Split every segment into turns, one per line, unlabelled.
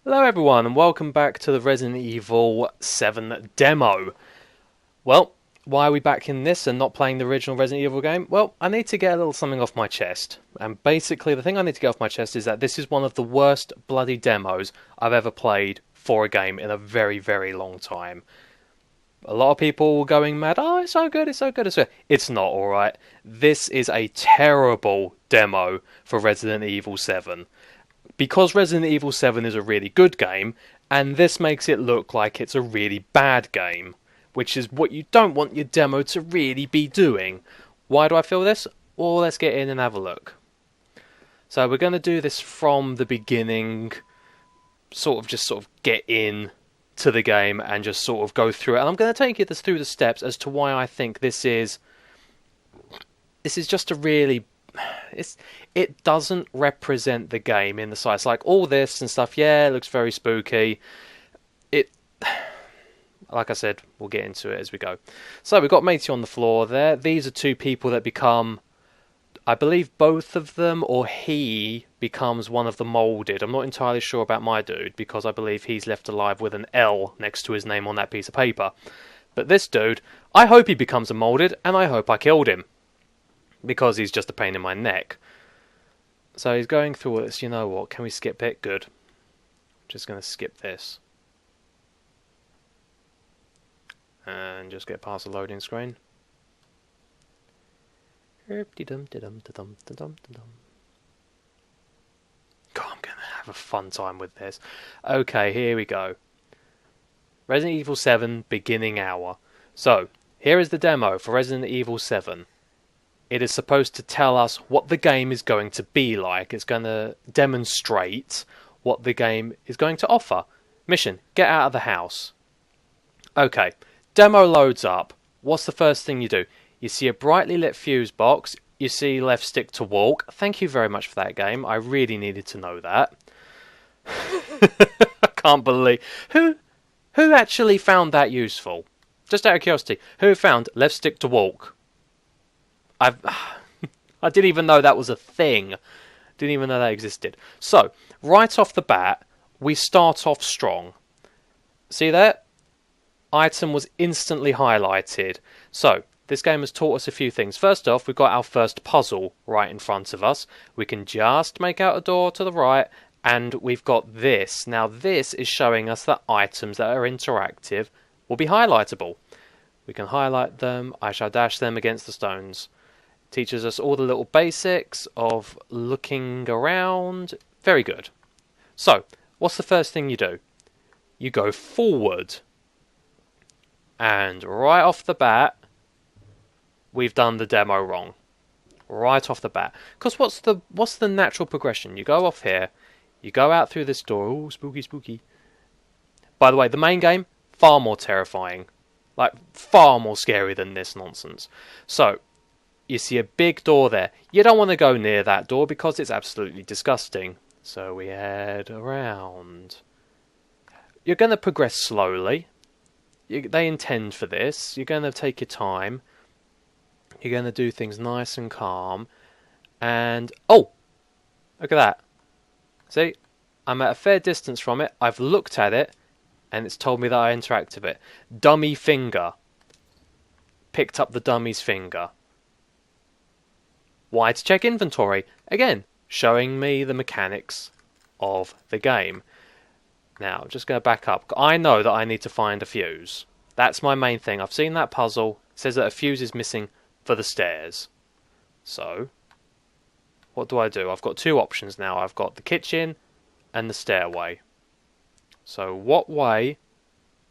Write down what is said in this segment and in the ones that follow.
Hello everyone and welcome back to the Resident Evil 7 demo. Well, why are we back in this and not playing the original Resident Evil game? Well, I need to get a little something off my chest. And basically the thing I need to get off my chest is that this is one of the worst bloody demos I've ever played for a game in a very, very long time. A lot of people were going mad, oh, it's so good, it's so good, it's so good. It's not, alright. This is a terrible demo for Resident Evil 7. Because Resident Evil 7 is a really good game, and this makes it look like it's a really bad game, which is what you don't want your demo to really be doing. Why do I feel this? Well, let's get in and have a look. So we're going to do this from the beginning, sort of get in to the game and just sort of go through it. And I'm going to take you through the steps as to why I think this is just a really it doesn't represent the game in the size. Like all this and stuff, yeah, it looks very spooky. It, like I said, we'll get into it as we go. So we've got Matey on the floor there. These are two people that become, I believe both of them, or he becomes one of the moulded. I'm not entirely sure about my dude, because I believe he's left alive with an L next to his name on that piece of paper. But this dude, I hope he becomes a moulded, and I hope I killed him, because he's just a pain in my neck. So he's going through all this. You know what? Can we skip it? Good. Just going to skip this. And just get past the loading screen. God, I'm going to have a fun time with this. Okay, here we go. Resident Evil 7 beginning hour. So, here is the demo for Resident Evil 7. It is supposed to tell us what the game is going to be like. It's going to demonstrate what the game is going to offer. Mission, get out of the house. Okay, demo loads up. What's the first thing you do? You see a brightly lit fuse box. You see left stick to walk. Thank you very much for that game. I really needed to know that. I can't believe... Who actually found that useful? Just out of curiosity, who found left stick to walk? I didn't even know that was a thing. Didn't even know that existed. So, right off the bat, we start off strong. See that? Item was instantly highlighted. So, this game has taught us a few things. First off, we've got our first puzzle right in front of us. We can just make out a door to the right, and we've got this. Now, this is showing us that items that are interactive will be highlightable. We can highlight them. I shall dash them against the stones. Teaches us all the little basics of looking around. Very good. So, what's the first thing you do? You go forward. And right off the bat, we've done the demo wrong. Right off the bat. Because what's the natural progression? You go off here. You go out through this door. Oh, spooky, spooky. By the way, the main game, far more terrifying. Like, far more scary than this nonsense. So, you see a big door there. You don't want to go near that door because it's absolutely disgusting. So we head around. You're going to progress slowly. They intend for this. You're going to take your time. You're going to do things nice and calm. And, oh! Look at that. See? I'm at a fair distance from it. I've looked at it. And it's told me that I interact with it. Dummy finger. Picked up the dummy's finger. Why to check inventory? Again, showing me the mechanics of the game. Now, I'm just going to back up. I know that I need to find a fuse. That's my main thing. I've seen that puzzle. It says that a fuse is missing for the stairs. So, what do? I've got two options now. I've got the kitchen and the stairway. So, what way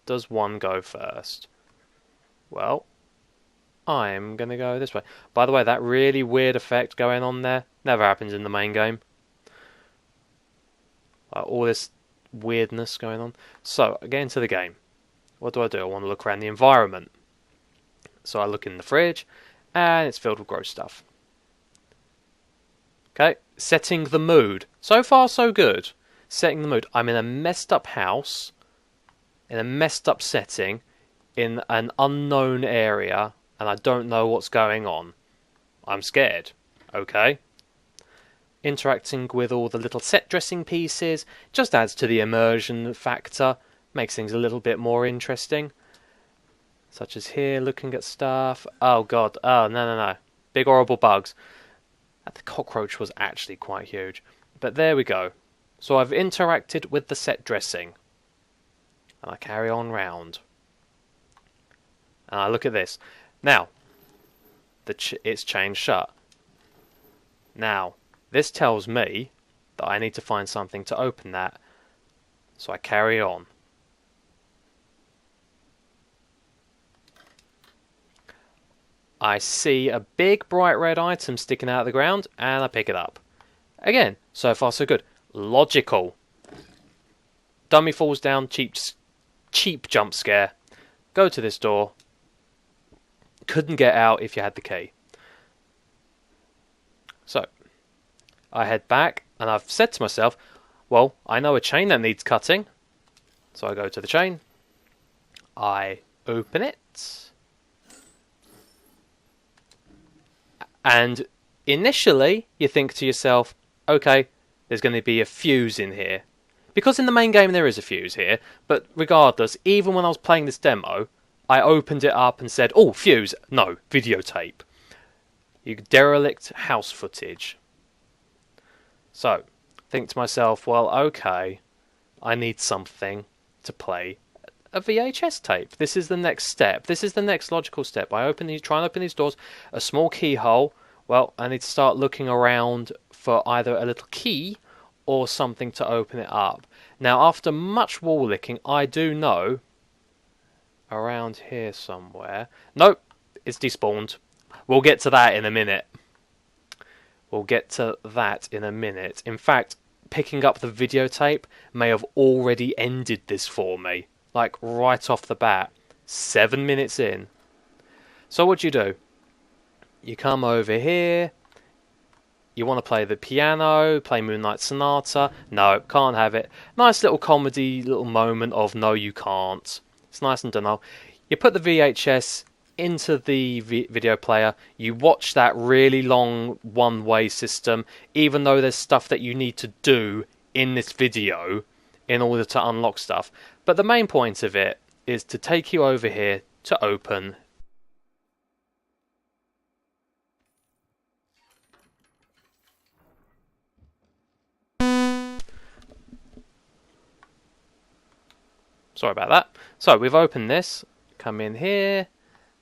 does one go first? Well, I'm going to go this way. By the way, that really weird effect going on there never happens in the main game. All this weirdness going on. So, I get into the game. What do? I want to look around the environment. So I look in the fridge, and it's filled with gross stuff. Okay, setting the mood. So far, so good. Setting the mood. I'm in a messed up house, in a messed up setting, in an unknown area, and I don't know what's going on. I'm scared. Okay. interacting with all the little set dressing pieces just adds to the immersion factor, makes things a little bit more interesting. Such as here, looking at stuff. Oh god, oh no. Big horrible bugs. The cockroach was actually quite huge. But there we go. So I've interacted with the set dressing. And I carry on round. And I look at this. Now, it's chained shut. Now, this tells me that I need to find something to open that. So I carry on. I see a big bright red item sticking out of the ground, and I pick it up. Again, so far so good. Logical. Dummy falls down, cheap jump scare. Go to this door. Couldn't get out if you had the key. So, I head back, and I've said to myself, well, I know a chain that needs cutting. So I go to the chain. I open it. And initially, you think to yourself, okay, there's going to be a fuse in here. Because in the main game there is a fuse here, but regardless, even when I was playing this demo, I opened it up and said, oh, fuse, no, videotape. You derelict house footage. So, think to myself, well, okay, I need something to play a VHS tape. This is the next step. This is the next logical step. Try and open these doors, a small keyhole. Well, I need to start looking around for either a little key or something to open it up. Now, after much wall licking, I do know around here somewhere. Nope, it's despawned. We'll get to that in a minute. In fact, picking up the videotape may have already ended this for me. Like, right off the bat. 7 minutes in. So what do? You come over here. You want to play the piano, play Moonlight Sonata. No, can't have it. Nice little comedy, little moment of no, you can't. It's nice and done. You put the VHS into the video player. You watch that really long one-way system, even though there's stuff that you need to do in this video in order to unlock stuff. But the main point of it is to take you over here to open. Sorry about that. So we've opened this, come in here,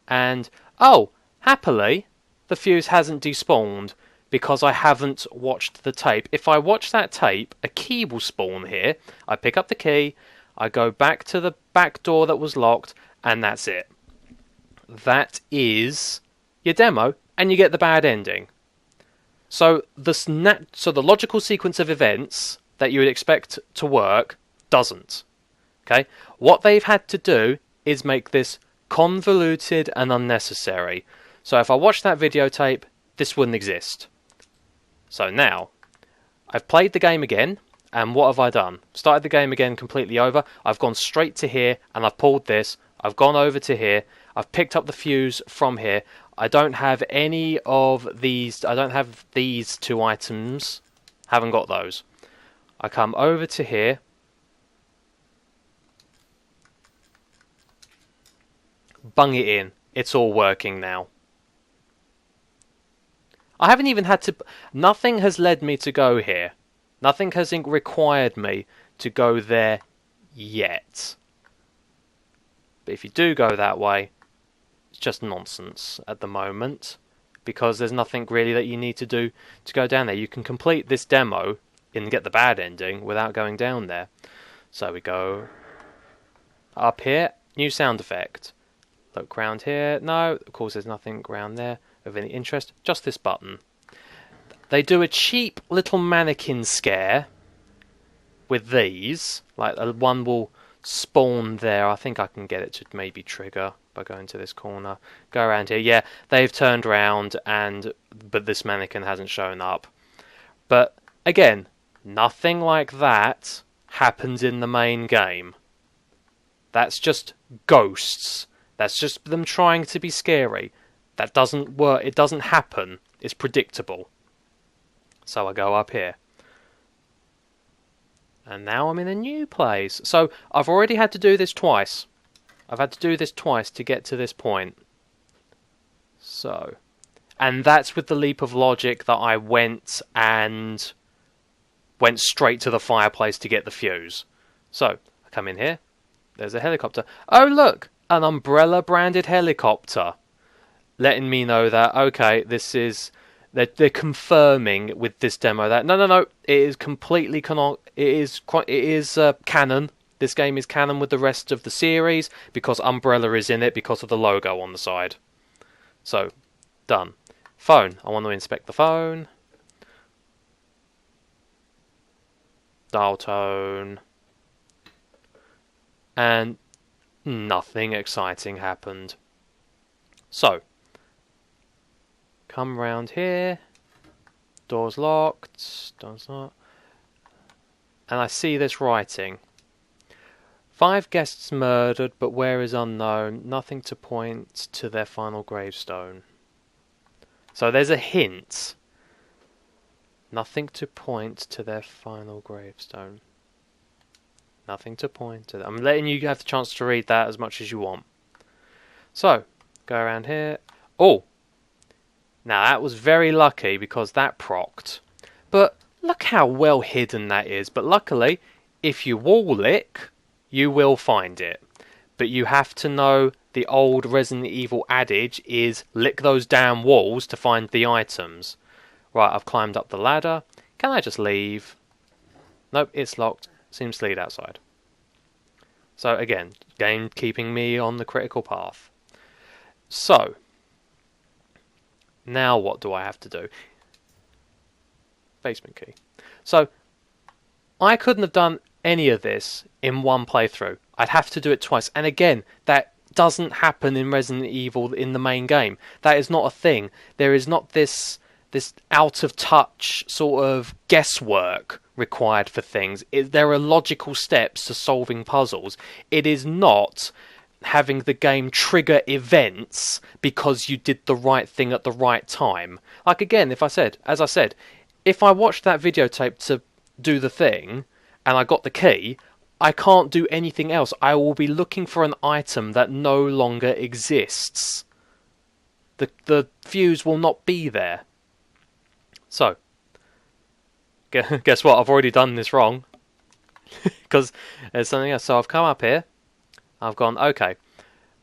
and oh, happily, the fuse hasn't despawned because I haven't watched the tape. If I watch that tape, a key will spawn here. I pick up the key, I go back to the back door that was locked, and that's it. That is your demo, and you get the bad ending. So the logical sequence of events that you would expect to work doesn't. Okay? What they've had to do is make this convoluted and unnecessary. So if I watch that videotape, this wouldn't exist. So now, I've played the game again, and what have I done? Started the game again completely over. I've gone straight to here, and I've pulled this. I've gone over to here. I've picked up the fuse from here. I don't have any of these. I don't have these two items. Haven't got those. I come over to here. Bung it in. It's all working now. I haven't even had to... Nothing has led me to go here. Nothing has required me to go there yet. But if you do go that way, it's just nonsense at the moment. Because there's nothing really that you need to do to go down there. You can complete this demo and get the bad ending without going down there. So we go up here. New sound effect. Look round here. No, of course there's nothing around there of any interest. Just this button. They do a cheap little mannequin scare with these. Like one will spawn there. I think I can get it to maybe trigger by going to this corner. Go around here. Yeah, they've turned around but this mannequin hasn't shown up. But again, nothing like that happens in the main game. That's just ghosts. That's just them trying to be scary. That doesn't work. It doesn't happen. It's predictable. So I go up here. And now I'm in a new place. So I've already had to do this twice. I've had to do this twice to get to this point. So, and that's with the leap of logic that I went straight to the fireplace to get the fuse. So, I come in here. There's a helicopter. Oh, look! An Umbrella branded helicopter. Letting me know that, okay, this is... They're confirming with this demo that no, it is completely canon. This game is canon with the rest of the series because Umbrella is in it because of the logo on the side. So, done. Phone. I want to inspect the phone. Dial tone. And nothing exciting happened. So, come round here. Door's locked. Door's not. And I see this writing. 5 guests murdered, but where is unknown. Nothing to point to their final gravestone. So there's a hint. Nothing to point to their final gravestone. Nothing to point to. I'm letting you have the chance to read that as much as you want. So, go around here. Oh! Now that was very lucky because that procced. But look how well hidden that is. But luckily, if you wall lick, you will find it. But you have to know the old Resident Evil adage is lick those damn walls to find the items. Right, I've climbed up the ladder. Can I just leave? Nope, it's locked. Seems to lead outside. So again, game keeping me on the critical path. So, now what do I have to do? Basement key. So, I couldn't have done any of this in one playthrough. I'd have to do it twice. And again, that doesn't happen in Resident Evil in the main game. That is not a thing. There is not this out of touch sort of guesswork required for things. There are logical steps to solving puzzles. It is not having the game trigger events because you did the right thing at the right time. Like again, as I said, if I watched that videotape to do the thing and I got the key, I can't do anything else. I will be looking for an item that no longer exists. The fuse will not be there. So, guess what? I've already done this wrong. Because there's something else. So I've come up here. I've gone, okay.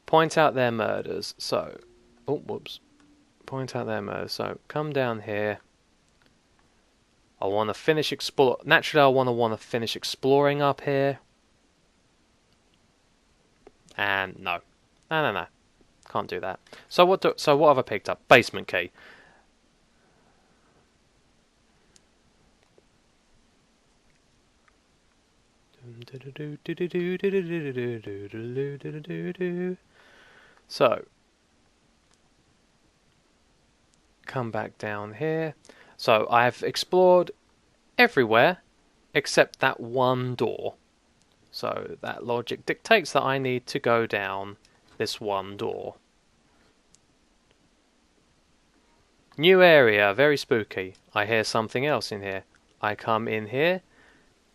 Point out their murders. So, oh, whoops. Point out their murders. So, come down here. I want to finish explore. Naturally, I want to finish exploring up here. And no. No. Can't do that. So what have I picked up? Basement key. So, come back down here. So, I've explored everywhere except that one door. So, that logic dictates that I need to go down this one door. New area, very spooky. I hear something else in here. I come in here.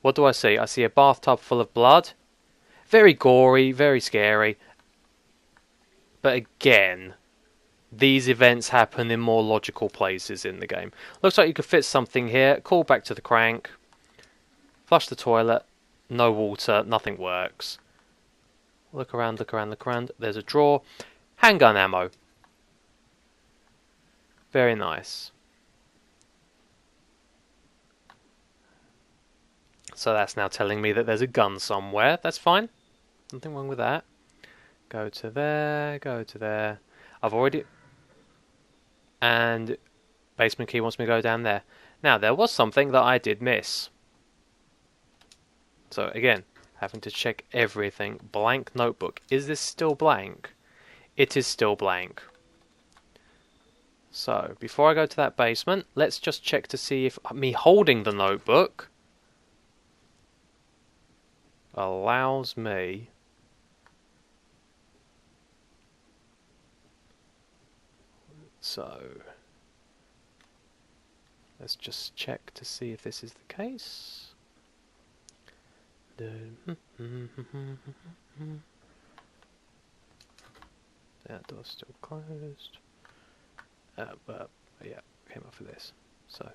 What do I see? I see a bathtub full of blood. Very gory, very scary. But again, these events happen in more logical places in the game. Looks like you could fit something here. Call back to the crank. Flush the toilet. No water. Nothing works. Look around. There's a drawer. Handgun ammo. Very nice. So that's now telling me that there's a gun somewhere. That's fine. Nothing wrong with that. Go to there. I've already... And basement key wants me to go down there. Now, there was something that I did miss. So again, having to check everything. Blank notebook. Is this still blank? It is still blank. So, before I go to that basement, let's just check to see if me holding the notebook allows me so Let's just check to see if this is the case. That door's still closed. But yeah, came up for this. So,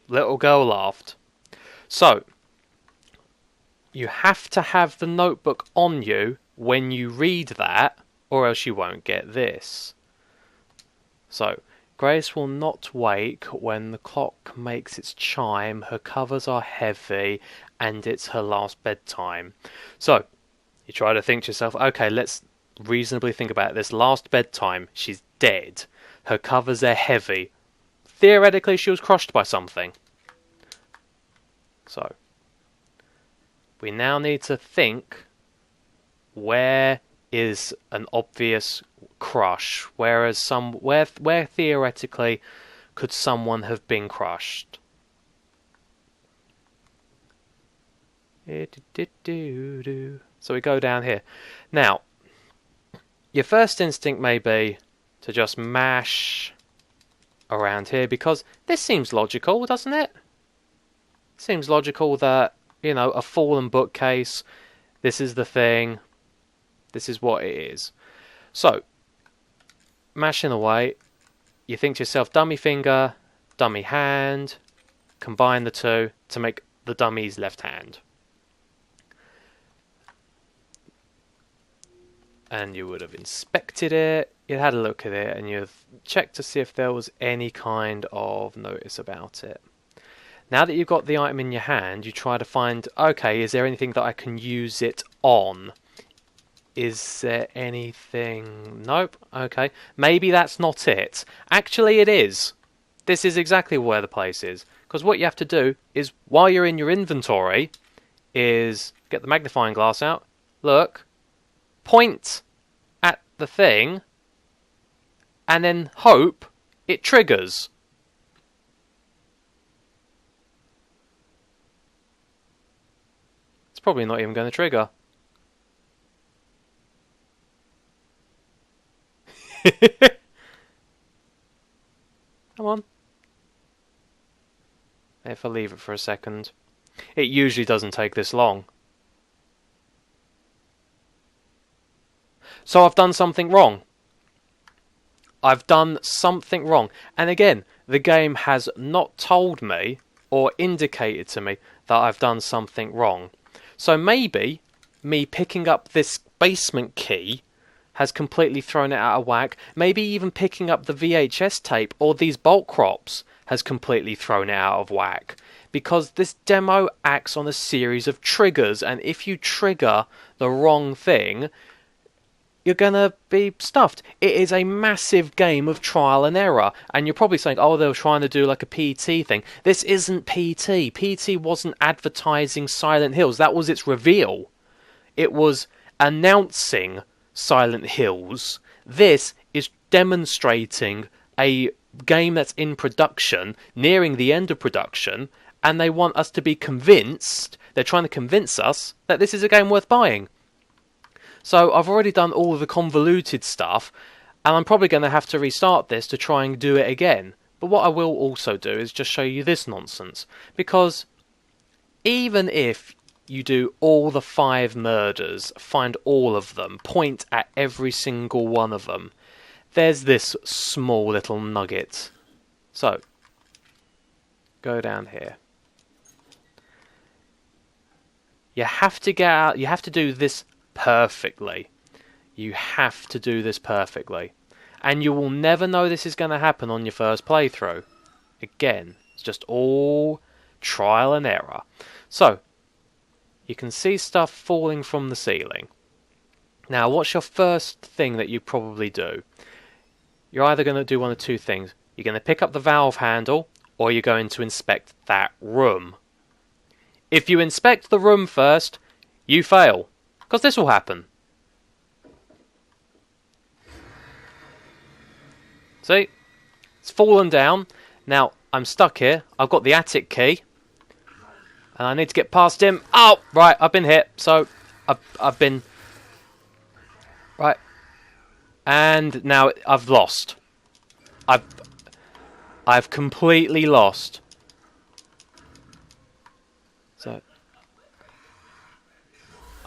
little girl laughed. So, you have to have the notebook on you when you read that, or else you won't get this. So, Grace will not wake when the clock makes its chime, her covers are heavy, and it's her last bedtime. So, you try to think to yourself, okay, let's reasonably think about it. This last bedtime, she's dead. Her covers are heavy. Theoretically, she was crushed by something. So, we now need to think, where is an obvious crush? Where theoretically could someone have been crushed? So we go down here. Now, your first instinct may be to just mash around here, because this seems logical, doesn't it? Seems logical that, you know, a fallen bookcase, this is the thing, this is what it is. So, mashing away, you think to yourself, dummy finger, dummy hand, combine the two to make the dummy's left hand. And you would have inspected it, you had a look at it, and you've checked to see if there was any kind of notice about it. Now that you've got the item in your hand, you try to find, okay, is there anything that I can use it on? Is there anything? Nope. Okay. Maybe that's not it. Actually, it is. This is exactly where the place is. Because what you have to do is, while you're in your inventory, is get the magnifying glass out, look, point at the thing, and then hope it triggers. It's probably not even going to trigger. Come on. If I leave it for a second. It usually doesn't take this long. So I've done something wrong. I've done something wrong. And again, the game has not told me or indicated to me that I've done something wrong. So maybe me picking up this basement key has completely thrown it out of whack. Maybe even picking up the VHS tape or these bolt crops has completely thrown it out of whack. Because this demo acts on a series of triggers, and if you trigger the wrong thing, you're gonna be stuffed. It is a massive game of trial and error, and you're probably saying, oh, they were trying to do like a PT thing. This isn't PT. PT wasn't advertising Silent Hills. That was its reveal. It was announcing Silent Hills. This is demonstrating a game that's in production, nearing the end of production, and they want us to be convinced, they're trying to convince us that this is a game worth buying. So I've already done all of the convoluted stuff, and I'm probably going to have to restart this to try and do it again. But what I will also do is just show you this nonsense, because even if you do all the 5 murders, find all of them, point at every single one of them, there's this small little nugget. So, go down here. You have to get out, you have to do this perfectly. You have to do this perfectly. And you will never know this is going to happen on your first playthrough. Again, it's just all trial and error. So, you can see stuff falling from the ceiling. Now, what's your first thing that you probably do? You're either going to do one of two things. You're going to pick up the valve handle, or you're going to inspect that room. If you inspect the room first, you fail. Because this will happen. See? It's fallen down. Now, I'm stuck here. I've got the attic key. And I need to get past him. Oh, right, I've been hit. So, I've been... Right. And now I've lost. I've completely lost. So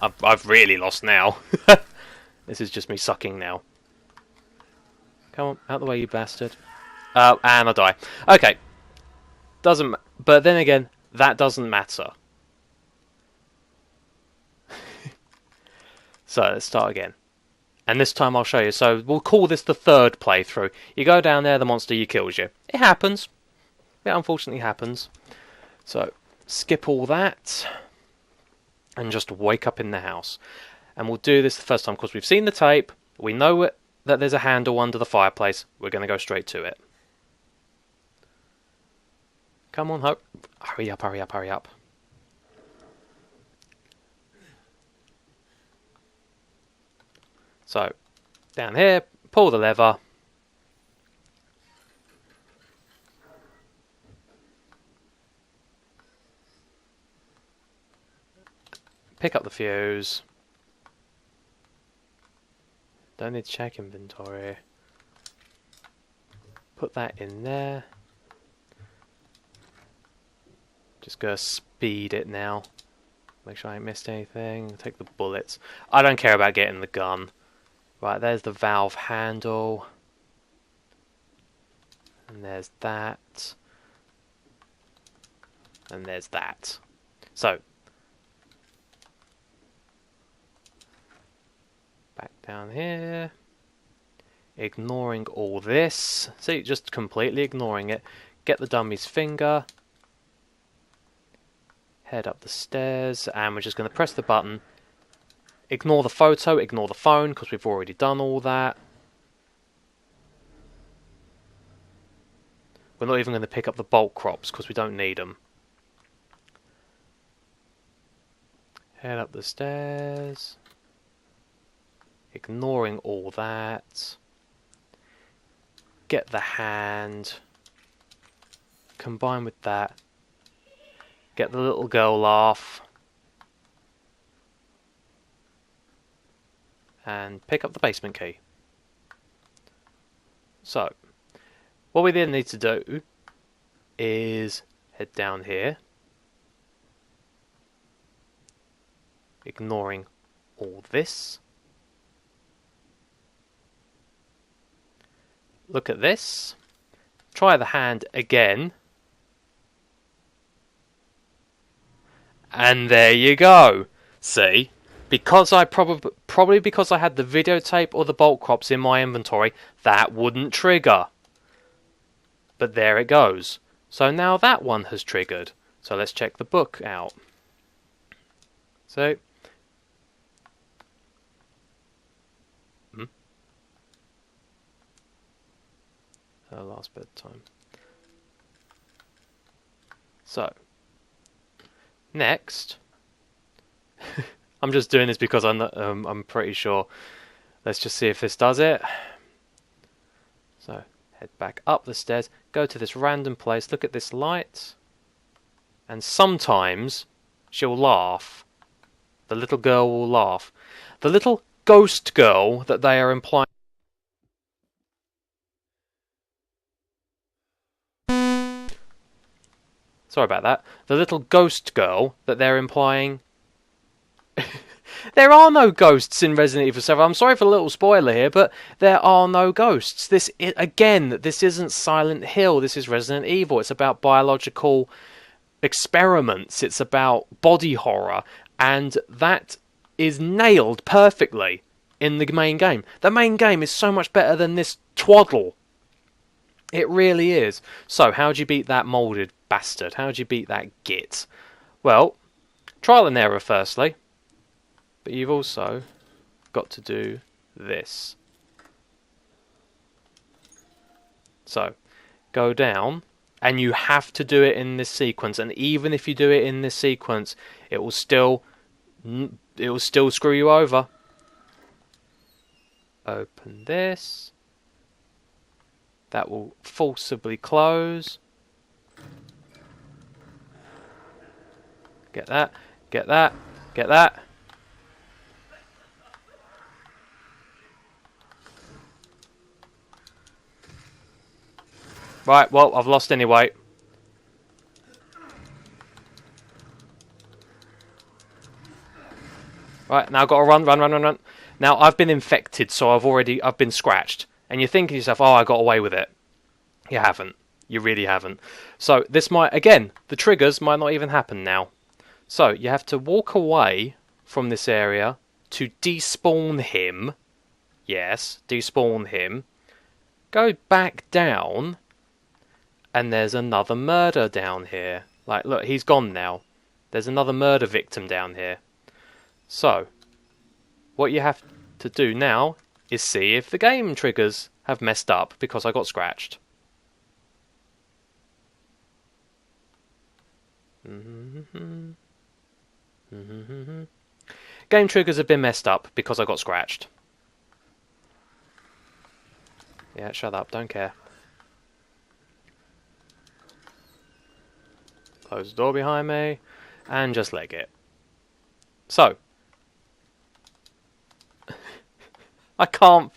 I've really lost now. This is just me sucking now. Come on, out the way, you bastard. And I die. Okay. But then again, that doesn't matter. So let's start again. And this time I'll show you. So we'll call this the third playthrough. You go down there, the monster kills you. It happens. It unfortunately happens. So skip all that. And just wake up in the house. And we'll do this the first time because we've seen the tape. We know that there's a handle under the fireplace. We're going to go straight to it. Come on, Hope. Hurry up, hurry up, hurry up. So, down here, pull the lever. Pick up the fuse. Don't need to check inventory. Put that in there. Just gonna speed it now. Make sure I ain't missed anything. Take the bullets. I don't care about getting the gun. Right, there's the valve handle. And there's that. And there's that. So, back down here. Ignoring all this. See, just completely ignoring it. Get the dummy's finger. Head up the stairs. And we're just going to press the button. Ignore the photo, ignore the phone, because we've already done all that. We're not even going to pick up the bolt crops, because we don't need them. Head up the stairs. Ignoring all that. Get the hand. Combine with that. Get the little girl laugh. And pick up the basement key. So, what we then need to do is head down here, ignoring all this. Look at this. Try the hand again. And there you go. See? Because I probably because I had the videotape or the bolt crops in my inventory, that wouldn't trigger. But there it goes. So now that one has triggered. So let's check the book out. So, last bedtime. So, next. I'm just doing this because I'm pretty sure. Let's just see if this does it. So, head back up the stairs, go to this random place, look at this light, and sometimes she'll laugh. The little girl will laugh. The little ghost girl that they are implying. Sorry about that. The little ghost girl that they're implying. There are no ghosts in Resident Evil 7. I'm sorry for a little spoiler here, but there are no ghosts. This isn't Silent Hill. This is Resident Evil. It's about biological experiments. It's about body horror. And that is nailed perfectly in the main game. The main game is so much better than this twaddle. It really is. So, how'd you beat that moulded bastard? How'd you beat that git? Well, trial and error firstly. But you've also got to do this. So, go down, and you have to do it in this sequence. And even if you do it in this sequence, it will still screw you over. Open this. That will forcibly close. Get that, get that, get that. Right, well, I've lost anyway. Right, now I've got to run. Now, I've been infected, so I've been scratched. And you're thinking to yourself, oh, I got away with it. You haven't. You really haven't. So, this might, again, the triggers might not even happen now. So, you have to walk away from this area to despawn him. Yes, despawn him. Go back down, and there's another murder down here. Like, look, he's gone now. There's another murder victim down here. So, what you have to do now is see if the game triggers have messed up because I got scratched. Game triggers have been messed up because I got scratched. Yeah, shut up, don't care. Close the door behind me, and just leg it. So, I can't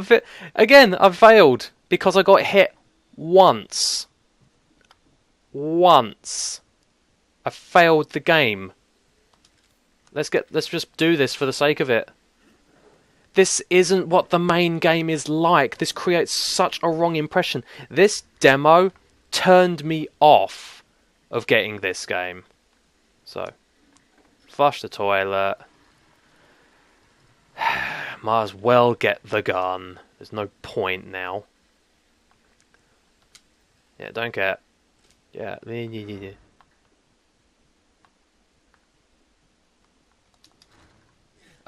fit. Again, I've failed because I got hit once. I failed the game. Let's just do this for the sake of it. This isn't what the main game is like. This creates such a wrong impression. This demo turned me off of getting this game. So, flush the toilet. Might as well get the gun. There's no point now. Yeah, don't care. Yeah.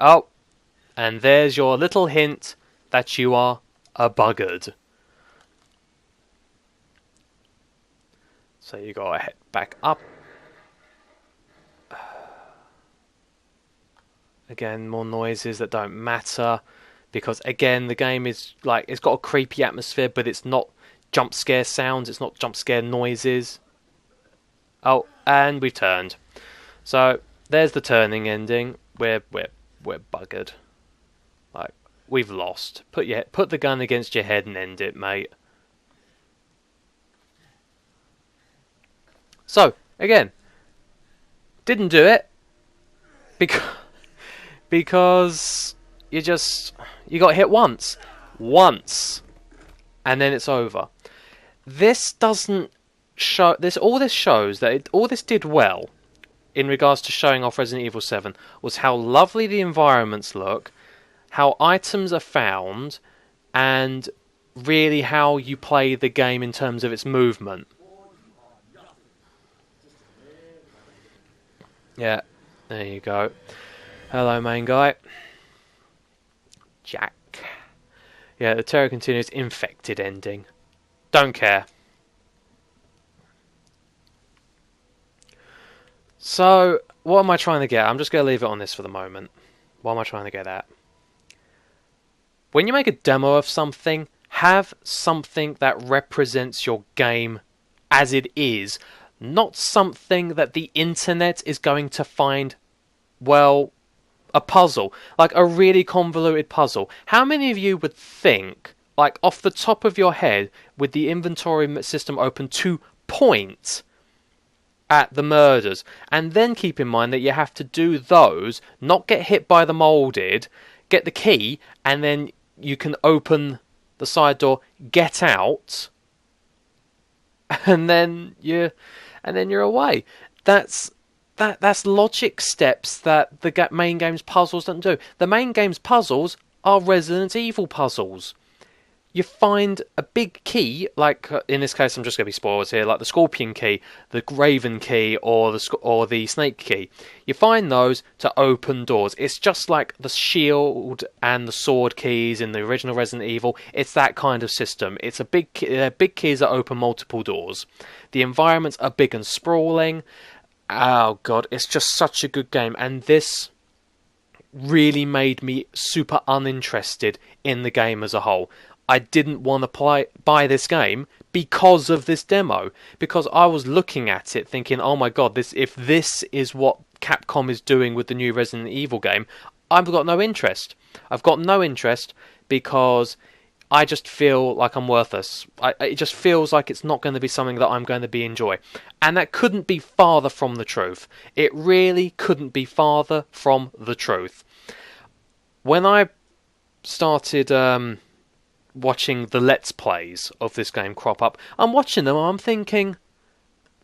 Oh, and there's your little hint that you are a buggard. So you gotta head back up. Again, more noises that don't matter. Because again, the game is like, it's got a creepy atmosphere, but it's not jump scare sounds, it's not jump scare noises. Oh, and we've turned. So, there's the turning ending. We're buggered. Like, we've lost. Put the gun against your head and end it, mate. So, again, didn't do it because you got hit once, and then it's over. This doesn't show this. All this shows that all this did well in regards to showing off Resident Evil 7 was how lovely the environments look, how items are found, and really how you play the game in terms of its movement. Yeah, there you go. Hello, main guy. Jack. Yeah, the Terror Continues infected ending. Don't care. So, what am I trying to get? I'm just going to leave it on this for the moment. What am I trying to get at? When you make a demo of something, have something that represents your game as it is, not something that the internet is going to find, well, a puzzle. Like a really convoluted puzzle. How many of you would think, like off the top of your head, with the inventory system open, to point at the murders, and then keep in mind that you have to do those, not get hit by the molded, get the key, and then you can open the side door, get out, and then you're away. That's logic steps that the main game's puzzles don't do. The main game's puzzles are Resident Evil puzzles. You find a big key, like in this case, I'm just going to be spoilers here, like the Scorpion key, the Raven key, or the Snake key. You find those to open doors. It's just like the shield and the sword keys in the original Resident Evil. It's that kind of system. It's a big keys that open multiple doors. The environments are big and sprawling. Oh god, it's just such a good game, and this really made me super uninterested in the game as a whole. I didn't want to buy this game because of this demo, because I was looking at it thinking, oh my god, if this is what Capcom is doing with the new Resident Evil game, I've got no interest. I've got no interest because I just feel like I'm worthless. It just feels like it's not going to be something that I'm going to be enjoy. And that couldn't be farther from the truth. It really couldn't be farther from the truth. When I started watching the Let's Plays of this game crop up, I'm watching them and I'm thinking,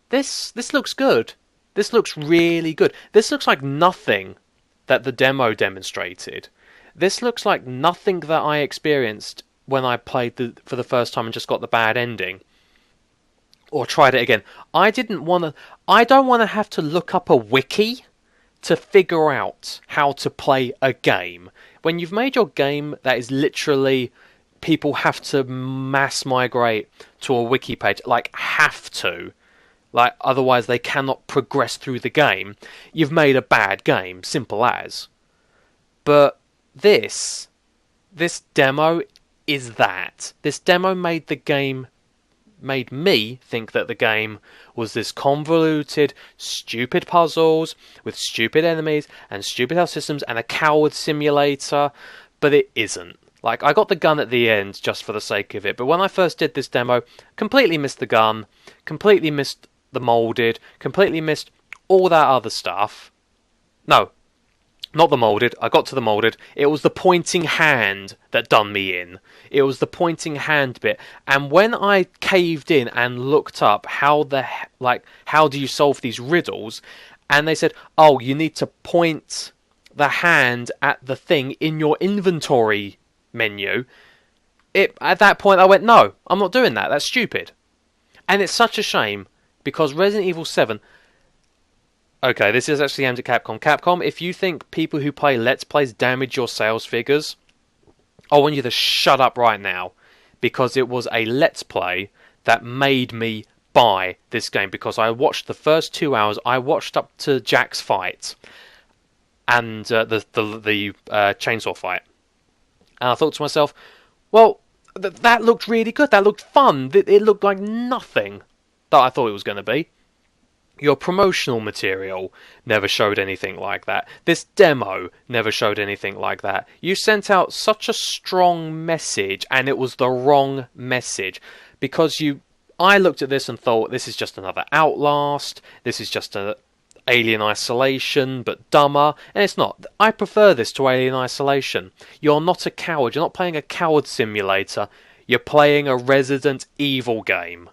this looks good. This looks really good. This looks like nothing that the demo demonstrated. This looks like nothing that I experienced when I played for the first time and just got the bad ending. Or tried it again. I don't want to have to look up a wiki to figure out how to play a game. When you've made your game that is literally people have to mass migrate to a wiki page, like have to, like otherwise they cannot progress through the game, you've made a bad game, simple as. But this demo is that. This demo made me think that the game was this convoluted, stupid puzzles with stupid enemies and stupid health systems and a coward simulator, but it isn't. Like, I got the gun at the end just for the sake of it, but when I first did this demo, completely missed the gun, completely missed the molded, completely missed all that other stuff. No, not the molded. I got to the molded. It was the pointing hand that done me in. It was the pointing hand bit. And when I caved in and looked up how do you solve these riddles, and they said, oh, you need to point the hand at the thing in your inventory menu. At that point I went, no, I'm not doing that. That's stupid. And it's such a shame because Resident Evil 7... Okay, this is actually aimed at Capcom. Capcom, if you think people who play Let's Plays damage your sales figures, I want you to shut up right now. Because it was a Let's Play that made me buy this game. Because I watched the first 2 hours, I watched up to Jack's fight. And the chainsaw fight. And I thought to myself, well, that looked really good. That looked fun. It looked like nothing that I thought it was going to be. Your promotional material never showed anything like that. This demo never showed anything like that. You sent out such a strong message, and it was the wrong message. Because I looked at this and thought, this is just another Outlast, this is just an Alien Isolation, but dumber. And it's not. I prefer this to Alien Isolation. You're not a coward. You're not playing a coward simulator. You're playing a Resident Evil game.